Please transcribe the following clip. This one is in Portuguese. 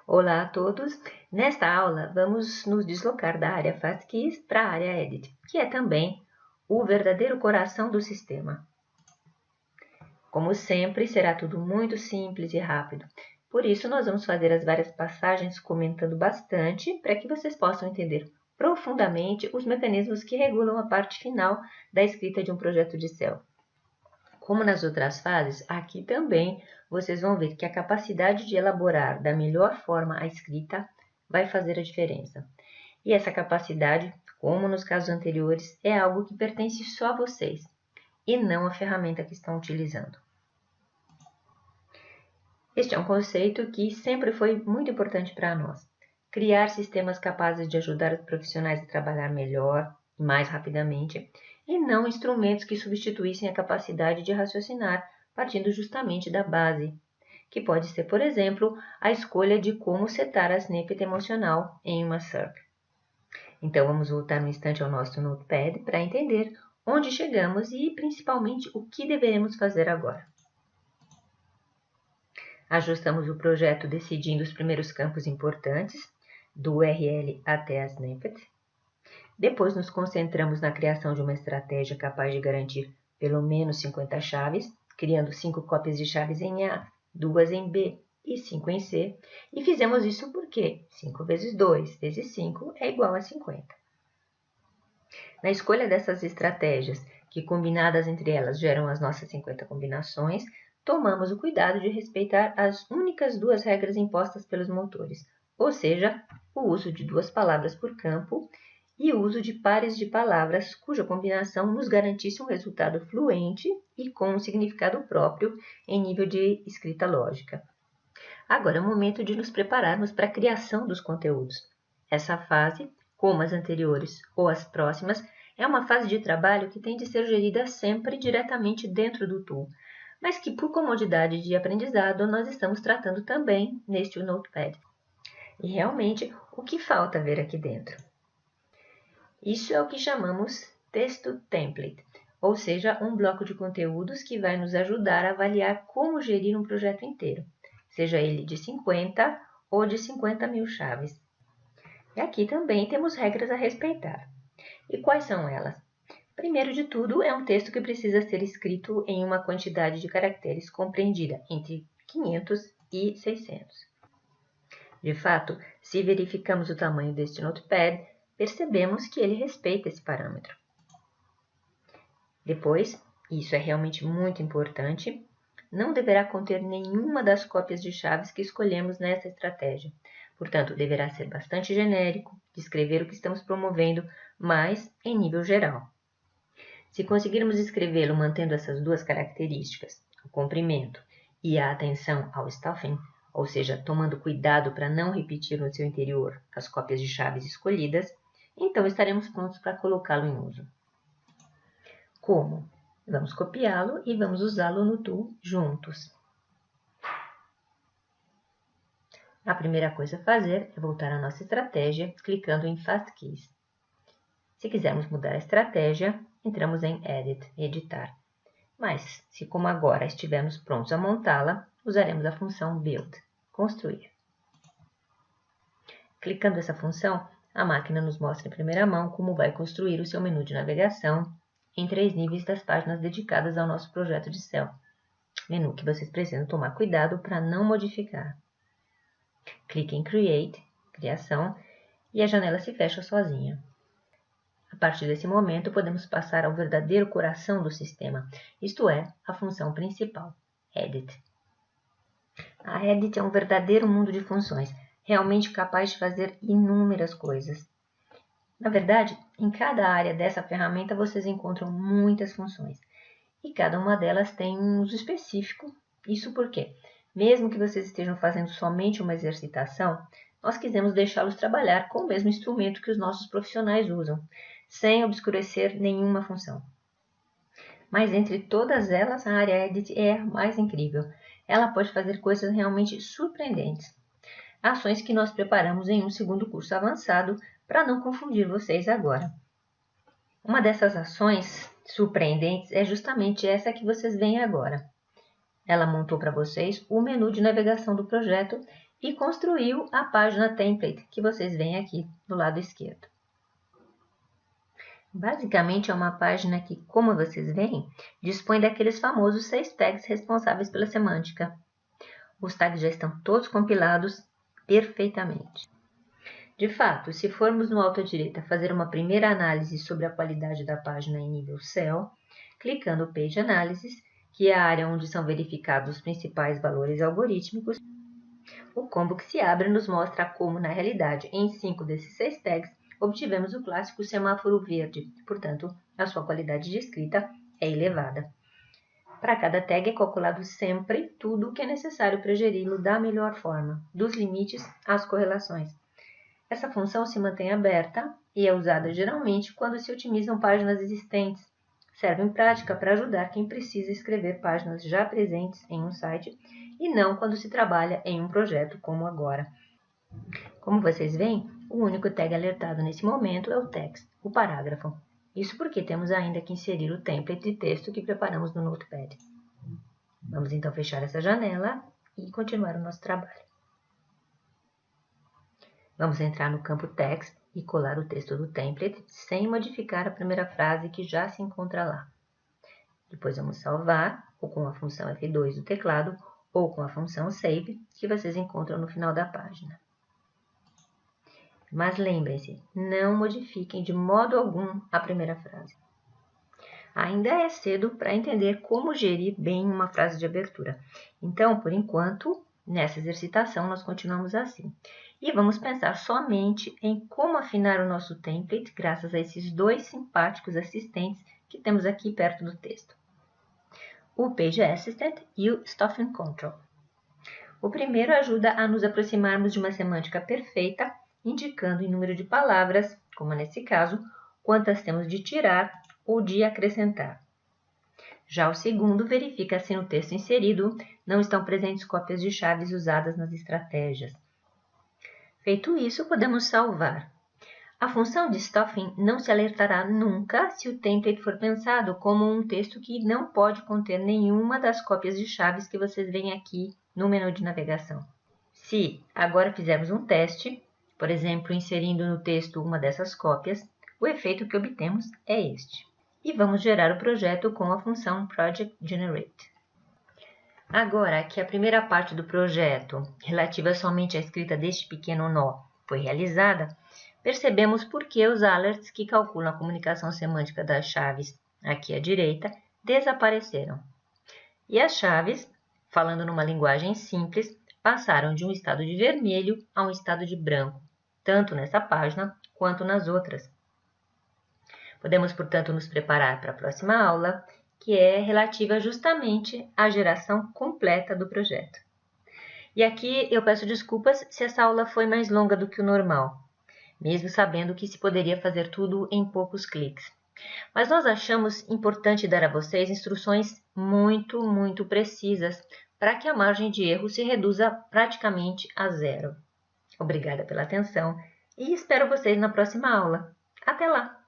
Olá a todos! Nesta aula, vamos nos deslocar da área FastKeys para a área Edit, que é também o verdadeiro coração do sistema. Como sempre, será tudo muito simples e rápido. Por isso, nós vamos fazer as várias passagens comentando bastante para que vocês possam entender profundamente os mecanismos que regulam a parte final da escrita de um projeto de Excel. Como nas outras fases, aqui também vocês vão ver que a capacidade de elaborar da melhor forma a escrita vai fazer a diferença. E essa capacidade, como nos casos anteriores, é algo que pertence só a vocês e não à ferramenta que estão utilizando. Este é um conceito que sempre foi muito importante para nós. Criar sistemas capazes de ajudar os profissionais a trabalhar melhor e mais rapidamente, e não instrumentos que substituíssem a capacidade de raciocinar partindo justamente da base, que pode ser, por exemplo, a escolha de como setar a snippet emocional em uma SERP. Então, vamos voltar um instante ao nosso Notepad para entender onde chegamos e, principalmente, o que deveremos fazer agora. Ajustamos o projeto decidindo os primeiros campos importantes, do URL até a snippet. Depois nos concentramos na criação de uma estratégia capaz de garantir pelo menos 50 chaves, criando 5 cópias de chaves em A, 2 em B e 5 em C, e fizemos isso porque 5 vezes 2 vezes 5 é igual a 50. Na escolha dessas estratégias, que combinadas entre elas geram as nossas 50 combinações, tomamos o cuidado de respeitar as únicas 2 regras impostas pelos motores, ou seja, o uso de 2 palavras por campo e o uso de pares de palavras cuja combinação nos garantisse um resultado fluente e com um significado próprio em nível de escrita lógica. Agora é o momento de nos prepararmos para a criação dos conteúdos. Essa fase, como as anteriores ou as próximas, é uma fase de trabalho que tem de ser gerida sempre diretamente dentro do tool, mas que por comodidade de aprendizado nós estamos tratando também neste Notepad. E realmente, o que falta ver aqui dentro? Isso é o que chamamos texto template, ou seja, um bloco de conteúdos que vai nos ajudar a avaliar como gerir um projeto inteiro, seja ele de 50 ou de 50.000 chaves. E aqui também temos regras a respeitar. E quais são elas? Primeiro de tudo, é um texto que precisa ser escrito em uma quantidade de caracteres compreendida entre 500 e 600. De fato, se verificamos o tamanho deste Notepad, percebemos que ele respeita esse parâmetro. Depois, e isso é realmente muito importante, não deverá conter nenhuma das cópias de chaves que escolhemos nessa estratégia. Portanto, deverá ser bastante genérico, descrever o que estamos promovendo, mas em nível geral. Se conseguirmos escrevê-lo mantendo essas 2 características, o comprimento e a atenção ao stuffing, ou seja, tomando cuidado para não repetir no seu interior as cópias de chaves escolhidas, então estaremos prontos para colocá-lo em uso. Como? Vamos copiá-lo e vamos usá-lo no tool juntos. A primeira coisa a fazer é voltar à nossa estratégia, clicando em FastKeys. Se quisermos mudar a estratégia, entramos em Edit, Editar. Mas, se como agora estivermos prontos a montá-la, usaremos a função Build, Construir. Clicando essa função, a máquina nos mostra em primeira mão como vai construir o seu menu de navegação em 3 níveis das páginas dedicadas ao nosso projeto de Excel. Menu que vocês precisam tomar cuidado para não modificar. Clique em Create, Criação, e a janela se fecha sozinha. A partir desse momento, podemos passar ao verdadeiro coração do sistema, isto é, a função principal, Edit. A Edit é um verdadeiro mundo de funções, realmente capaz de fazer inúmeras coisas. Na verdade, em cada área dessa ferramenta vocês encontram muitas funções, e cada uma delas tem um uso específico. Isso porque, mesmo que vocês estejam fazendo somente uma exercitação, nós quisemos deixá-los trabalhar com o mesmo instrumento que os nossos profissionais usam, sem obscurecer nenhuma função. Mas entre todas elas, a área Edit é a mais incrível. Ela pode fazer coisas realmente surpreendentes. Ações que nós preparamos em um segundo curso avançado para não confundir vocês agora. Uma dessas ações surpreendentes é justamente essa que vocês veem agora. Ela montou para vocês o menu de navegação do projeto e construiu a página template que vocês veem aqui do lado esquerdo. Basicamente é uma página que, como vocês veem, dispõe daqueles famosos 6 tags responsáveis pela semântica. Os tags já estão todos compilados perfeitamente. De fato, se formos no alto à direita fazer uma primeira análise sobre a qualidade da página em nível Cell, clicando Page Analysis, que é a área onde são verificados os principais valores algorítmicos, o combo que se abre nos mostra como, na realidade, em 5 desses 6 tags, obtivemos o clássico semáforo verde, portanto, a sua qualidade de escrita é elevada. Para cada tag é calculado sempre tudo o que é necessário para geri-lo da melhor forma, dos limites às correlações. Essa função se mantém aberta e é usada geralmente quando se otimizam páginas existentes. Serve em prática para ajudar quem precisa escrever páginas já presentes em um site e não quando se trabalha em um projeto como agora. Como vocês veem, o único tag alertado nesse momento é o text, o parágrafo. Isso porque temos ainda que inserir o template de texto que preparamos no Notepad. Vamos então fechar essa janela e continuar o nosso trabalho. Vamos entrar no campo Text e colar o texto do template sem modificar a primeira frase que já se encontra lá. Depois vamos salvar, ou com a função F2 do teclado, ou com a função Save, que vocês encontram no final da página. Mas lembrem-se, não modifiquem de modo algum a primeira frase. Ainda é cedo para entender como gerir bem uma frase de abertura. Então, por enquanto, nessa exercitação nós continuamos assim. E vamos pensar somente em como afinar o nosso template graças a esses 2 simpáticos assistentes que temos aqui perto do texto. O Page Assistant e o Stuffing Control. O primeiro ajuda a nos aproximarmos de uma semântica perfeita, indicando em número de palavras, como nesse caso, quantas temos de tirar ou de acrescentar. Já o segundo verifica se no texto inserido não estão presentes cópias de chaves usadas nas estratégias. Feito isso, podemos salvar. A função de stuffing não se alertará nunca se o template for pensado como um texto que não pode conter nenhuma das cópias de chaves que vocês veem aqui no menu de navegação. Se agora fizermos um teste, por exemplo, inserindo no texto uma dessas cópias, o efeito que obtemos é este. E vamos gerar o projeto com a função Project Generate. Agora que a primeira parte do projeto, relativa somente à escrita deste pequeno nó, foi realizada, percebemos por que os alerts que calculam a comunicação semântica das chaves, aqui à direita, desapareceram. E as chaves, falando numa linguagem simples, passaram de um estado de vermelho a um estado de branco, tanto nessa página quanto nas outras. Podemos, portanto, nos preparar para a próxima aula, que é relativa justamente à geração completa do projeto. E aqui eu peço desculpas se essa aula foi mais longa do que o normal, mesmo sabendo que se poderia fazer tudo em poucos cliques. Mas nós achamos importante dar a vocês instruções muito precisas para que a margem de erro se reduza praticamente a zero. Obrigada pela atenção e espero vocês na próxima aula. Até lá!